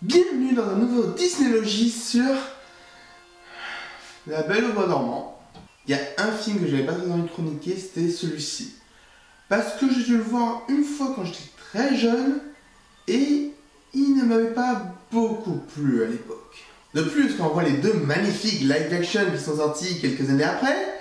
Bienvenue dans un nouveau Disneylogie sur La Belle au Bois dormant. Il y a un film que j'avais pas très envie de chroniquer, c'était celui-ci. Parce que j'ai dû le voir une fois quand j'étais très jeune et il ne m'avait pas beaucoup plu à l'époque. De plus, quand on voit les deux magnifiques live action qui sont sortis quelques années après,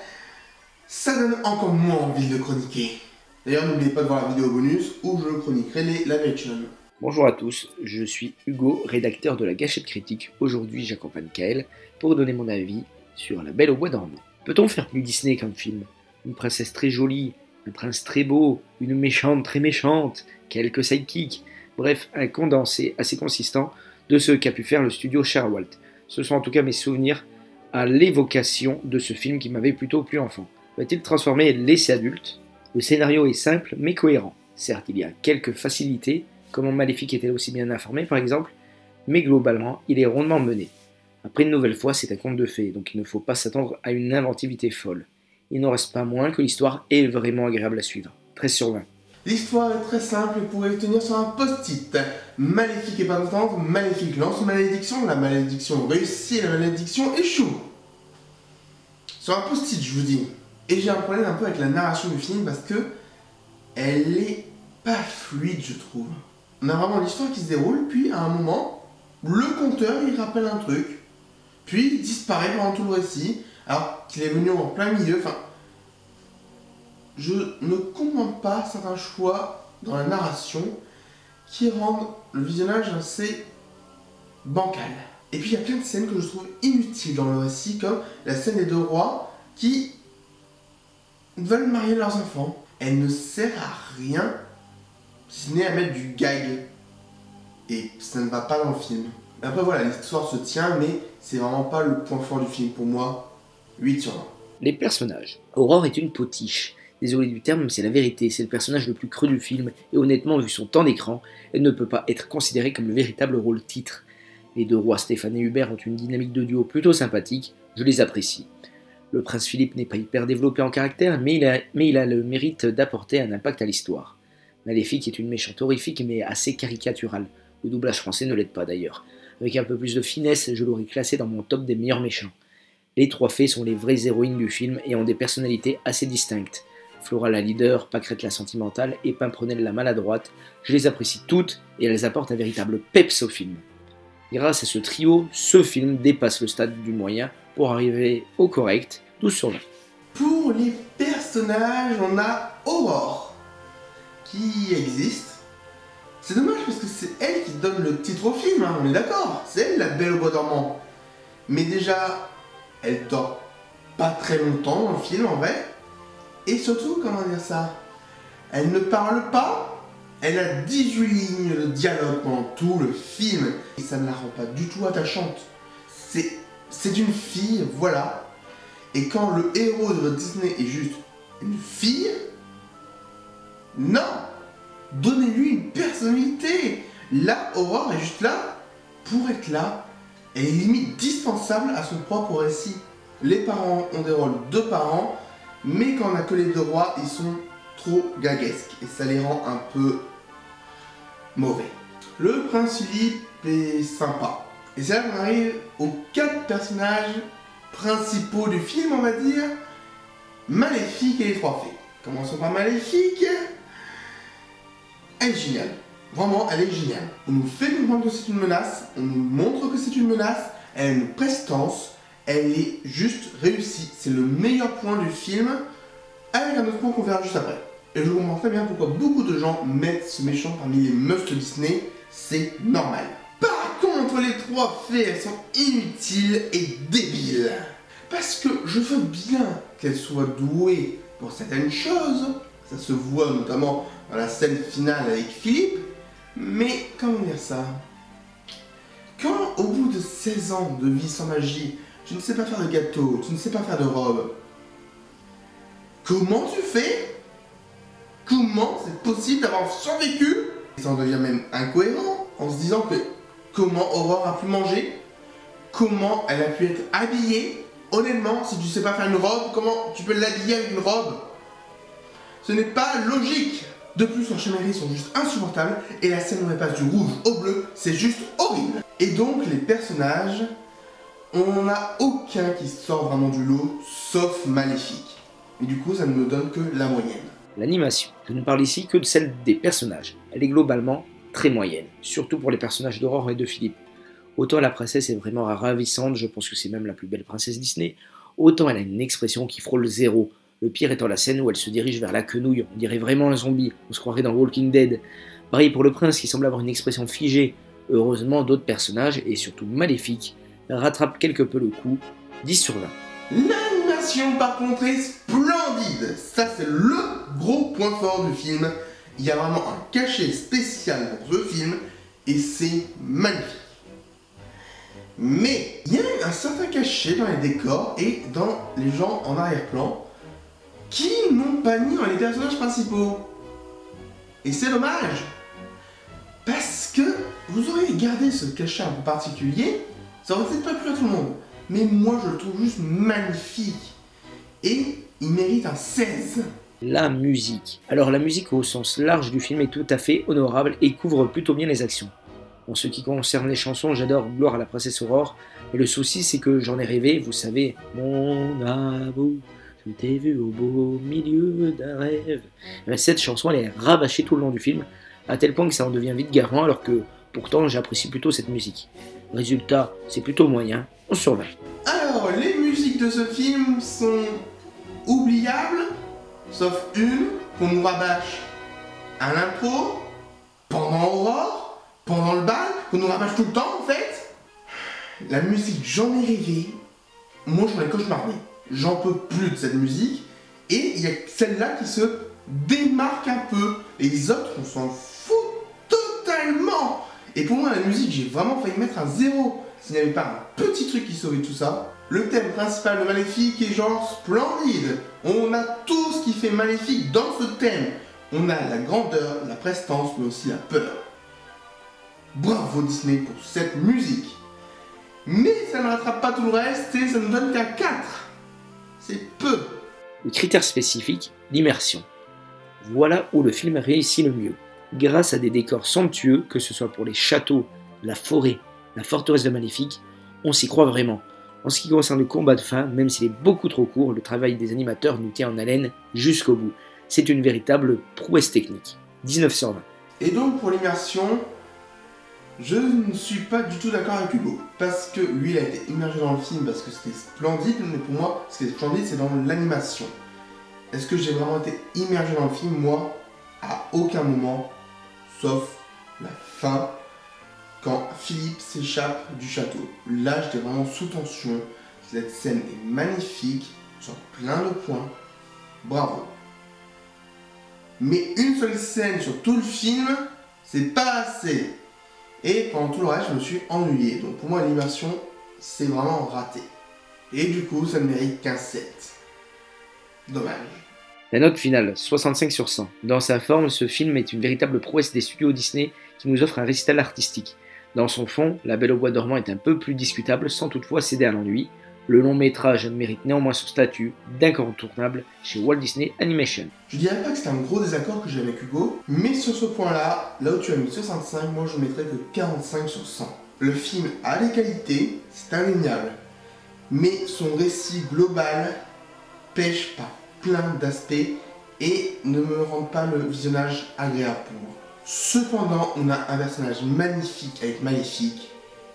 ça donne encore moins envie de le chroniquer. D'ailleurs, n'oubliez pas de voir la vidéo bonus où je chroniquerai les live action. Bonjour à tous, je suis Hugo, rédacteur de la Gâchette Critique. Aujourd'hui, j'accompagne Kael pour donner mon avis sur La Belle au Bois dormant. Peut-on faire plus Disney qu'un film? Une princesse très jolie, un prince très beau, une méchante très méchante, quelques sidekicks, bref, un condensé assez consistant de ce qu'a pu faire le studio Sherwalt. Ce sont en tout cas mes souvenirs à l'évocation de ce film qui m'avait plutôt plu enfant. Va-t-il transformer et laisser adulte? Le scénario est simple mais cohérent. Certes, il y a quelques facilités, comment Maléfique est-elle aussi bien informée par exemple, mais globalement, il est rondement mené. Après, une nouvelle fois, c'est un conte de fées, donc il ne faut pas s'attendre à une inventivité folle. Il n'en reste pas moins que l'histoire est vraiment agréable à suivre. 13 sur 20. L'histoire est très simple et pourrait tenir sur un post-it. Maléfique est pas contente, Maléfique lance une malédiction, la malédiction réussit et la malédiction échoue. Sur un post-it, je vous dis. Et j'ai un problème un peu avec la narration du film parce que elle est pas fluide, je trouve. On a vraiment l'histoire qui se déroule, puis à un moment, le conteur il rappelle un truc, puis il disparaît pendant tout le récit, alors qu'il est venu en plein milieu. Enfin, je ne comprends pas certains choix dans la narration qui rendent le visionnage assez bancal. Et puis il y a plein de scènes que je trouve inutiles dans le récit, comme la scène des deux rois qui veulent marier leurs enfants. Elle ne sert à rien, si ce n'est à mettre du gag. Et ça ne va pas dans le film. Après voilà, l'histoire se tient, mais c'est vraiment pas le point fort du film pour moi. 8 sur 20. Les personnages. Aurore est une potiche. Désolé du terme, mais c'est la vérité, c'est le personnage le plus creux du film, et honnêtement, vu son temps d'écran, elle ne peut pas être considérée comme le véritable rôle titre. Les deux rois Stéphane et Hubert ont une dynamique de duo plutôt sympathique, je les apprécie. Le prince Philippe n'est pas hyper développé en caractère, mais il a le mérite d'apporter un impact à l'histoire. Maléfique est une méchante horrifique, mais assez caricaturale. Le doublage français ne l'aide pas d'ailleurs. Avec un peu plus de finesse, je l'aurais classé dans mon top des meilleurs méchants. Les trois fées sont les vraies héroïnes du film et ont des personnalités assez distinctes. Flora la leader, Pâquerette la sentimentale et Pimprenelle la maladroite, je les apprécie toutes et elles apportent un véritable peps au film. Grâce à ce trio, ce film dépasse le stade du moyen pour arriver au correct, 12 sur 20. Pour les personnages, on a Aurore, qui existe. C'est dommage parce que c'est elle qui donne le titre au film, hein, on est d'accord. C'est elle la Belle au Bois dormant. Mais déjà, elle dort pas très longtemps dans le film en vrai. Et surtout, comment dire ça, elle ne parle pas, elle a 18 lignes de dialogue pendant tout le film. Et ça ne la rend pas du tout attachante. C'est une fille, voilà. Et quand le héros de votre Disney est juste une fille, non, donnez-lui une personnalité. Là, Aurore est juste là pour être là. Elle est limite dispensable à son propre récit. Les parents ont des rôles de parents, mais quand on a que les deux rois, ils sont trop gaguesques et ça les rend un peu mauvais. Le prince Philippe est sympa. Et c'est là qu'on arrive aux 4 personnages principaux du film, on va dire. Maléfique et les trois fées. Commençons par Maléfique. Elle est géniale. Vraiment, elle est géniale. On nous fait comprendre que c'est une menace, on nous montre que c'est une menace, elle a une prestance, elle est juste réussie. C'est le meilleur point du film, avec un autre point qu'on verra juste après. Et je comprends très bien pourquoi beaucoup de gens mettent ce méchant parmi les must Disney, c'est normal. Par contre, les trois fées, elles sont inutiles et débiles. Parce que je veux bien qu'elles soient douées pour certaines choses, ça se voit notamment dans la scène finale avec Philippe, mais comment dire ça? Quand au bout de 16 ans de vie sans magie, tu ne sais pas faire de gâteau, tu ne sais pas faire de robe, comment tu fais? Comment c'est possible d'avoir survécu? Et ça en devient même incohérent en se disant que comment Aurore a pu manger? Comment elle a pu être habillée? Honnêtement, si tu sais pas faire une robe, comment tu peux l'habiller avec une robe? Ce n'est pas logique. De plus, leurs chamailleries sont juste insupportables et la scène où elle passe du rouge au bleu, c'est juste horrible. Et donc, les personnages, on n'en a aucun qui sort vraiment du lot, sauf Maléfique. Et du coup, ça ne me donne que la moyenne. L'animation. Je ne parle ici que de celle des personnages. Elle est globalement très moyenne, surtout pour les personnages d'Aurore et de Philippe. Autant la princesse est vraiment ravissante, je pense que c'est même la plus belle princesse Disney, autant elle a une expression qui frôle zéro. Le pire étant la scène où elle se dirige vers la quenouille, on dirait vraiment un zombie, on se croirait dans Walking Dead. Pareil pour le prince qui semble avoir une expression figée. Heureusement, d'autres personnages, et surtout Maléfique, rattrapent quelque peu le coup, 10 sur 20. L'animation par contre est splendide. Ça c'est le gros point fort du film. Il y a vraiment un cachet spécial pour ce film et c'est magnifique. Mais il y a un certain cachet dans les décors et dans les gens en arrière-plan qui n'ont pas mis dans les personnages principaux. Et c'est dommage. Parce que vous auriez gardé ce cachet un peu particulier, ça aurait peut-être pas plu à tout le monde. Mais moi je le trouve juste magnifique. Et il mérite un 16. La musique. Alors la musique au sens large du film est tout à fait honorable et couvre plutôt bien les actions. En ce qui concerne les chansons, j'adore Gloire à la princesse Aurore, mais le souci c'est que j'en ai rêvé, vous savez, mon amour, je t'ai vu au beau milieu d'un rêve. Et cette chanson elle est rabâchée tout le long du film, à tel point que ça en devient vite garant, alors que pourtant j'apprécie plutôt cette musique. Résultat, c'est plutôt moyen, on surveille. Alors, les musiques de ce film sont oubliables, sauf une qu'on nous rabâche à l'impro, pendant Aurore, pendant le bal, qu'on nous rabâche tout le temps en fait. La musique, j'en ai rêvé, moi j'en ai cauchemardé. J'en peux plus de cette musique, et il y a celle-là qui se démarque un peu. Les autres, on s'en fout totalement. Et pour moi, la musique, j'ai vraiment failli mettre un 0. S'il n'y avait pas un petit truc qui sauvait tout ça. Le thème principal de Maléfique est genre splendide. On a tout ce qui fait Maléfique dans ce thème. On a la grandeur, la prestance, mais aussi la peur. Bravo Disney pour cette musique. Mais ça ne rattrape pas tout le reste et ça ne donne qu'un 4. C'est peu. Le critère spécifique, l'immersion. Voilà où le film réussit le mieux. Grâce à des décors somptueux, que ce soit pour les châteaux, la forêt, la forteresse de Maléfique, on s'y croit vraiment. En ce qui concerne le combat de fin, même s'il est beaucoup trop court, le travail des animateurs nous tient en haleine jusqu'au bout. C'est une véritable prouesse technique. 19 sur 20. Et donc pour l'immersion, je ne suis pas du tout d'accord avec Hugo. Parce que lui, il a été immergé dans le film parce que c'était splendide, mais pour moi, ce qui est splendide, c'est dans l'animation. Est-ce que j'ai vraiment été immergé dans le film? Moi, à aucun moment, sauf la fin, quand Philippe s'échappe du château. Là, j'étais vraiment sous tension. Cette scène est magnifique, sur plein de points. Bravo. Mais une seule scène sur tout le film, c'est pas assez. Et pendant tout le reste, je me suis ennuyé. Donc pour moi, l'immersion, c'est vraiment raté. Et du coup, ça ne mérite qu'un 7. Dommage. La note finale, 65 sur 100. Dans sa forme, ce film est une véritable prouesse des studios Disney qui nous offre un récital artistique. Dans son fond, La Belle au bois dormant est un peu plus discutable sans toutefois céder à l'ennui. Le long métrage mérite néanmoins son statut d'incontournable chez Walt Disney Animation. Je dirais pas que c'est un gros désaccord que j'ai avec Hugo, mais sur ce point-là, là où tu as mis 65, moi je mettrais que 45 sur 100. Le film a des qualités, c'est indéniable, mais son récit global pêche par plein d'aspects et ne me rend pas le visionnage agréable pour moi. Cependant, on a un personnage magnifique avec Maléfique,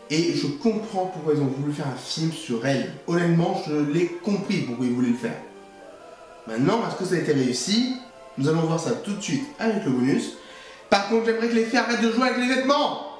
et je comprends pourquoi ils ont voulu faire un film sur elle. Honnêtement, je l'ai compris pourquoi ils voulaient le faire. Maintenant, est-ce que ça a été réussi? Nous allons voir ça tout de suite avec le bonus. Par contre, j'aimerais que les filles arrêtent de jouer avec les vêtements.